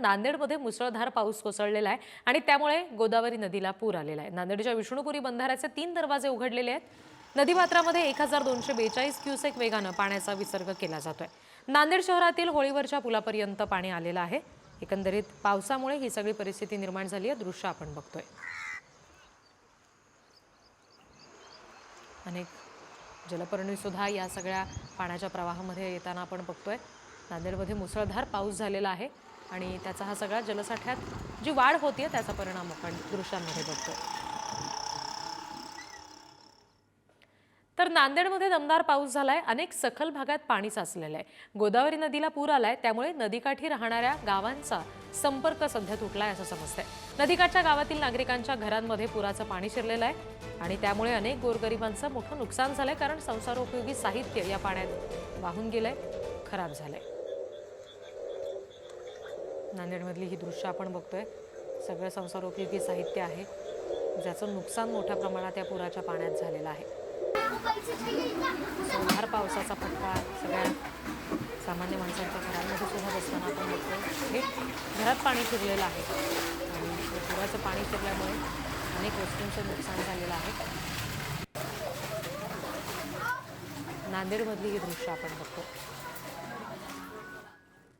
नांदेडमध्ये मुसळधार पाऊस कोसळलेला आहे आणि त्यामुळे गोदावरी नदीला पूर आलेला आहे। नांदेडच्या विष्णुपुरी बंधाऱ्याचे 3 दरवाजे उघडलेले आहेत। नदीपात्रामध्ये 1242 क्युसेक वेगाने पाण्याचा विसर्ग केला जातोय। नांदेड शहरातील होळीवरच्या पुलापर्यंत पाणी आलेलं आहे। एकंदरीत पावसामुळे ही सगळी परिस्थिती निर्माण झाली आहे। दृश्य आपण बघतोय। अनेक जलपर्णी सुद्धा या सगळ्या पाण्याच्या प्रवाहामध्ये येताना आपण बघतोय। नांदेडमध्ये मुसळधार पाऊस झालेला आहे आणि त्याचा हा सगळा जलसाठ्यात जी वाढ होतीये त्याचा परिणाम आपण दृश्यांमध्ये बघतोय। तर नांदेडमध्ये दमदार पाऊस झालाय। अनेक सखल भागात पाणी साचलेलं आहे। गोदावरी नदीला पूर आलाय, त्यामुळे नदीकाठी राहणाऱ्या गावांचा संपर्क सध्या तुटलाय असं समजतंय। नदीकाठच्या गावातील नागरिकांच्या घरांमध्ये पुराचं पाणी शिरलेलं आहे आणि त्यामुळे अनेक गोरगरिबांचं मोठं नुकसान झालंय, कारण संसारोपयोगी साहित्य या पाण्यात वाहून गेलंय, खराब झालंय। नांदेडमधली ही दृश्य आपण बघतोय। सगळं संसारोपयोगी साहित्य आहे ज्याचं नुकसान मोठ्या प्रमाणात या पुराच्या पाण्यात झालेलं आहे। मुसळधार पावसाचा फटका सगळ्या सामान्य माणसांच्या घरांमध्ये सुद्धा बसताना आपण बघतोय। घरात पाणी शिरलेलं आहे आणि पुराचं पाणी शिरल्यामुळे अनेक वस्तूंचं नुकसान झालेलं आहे। नांदेडमधली ही दृश्य आपण बघतो।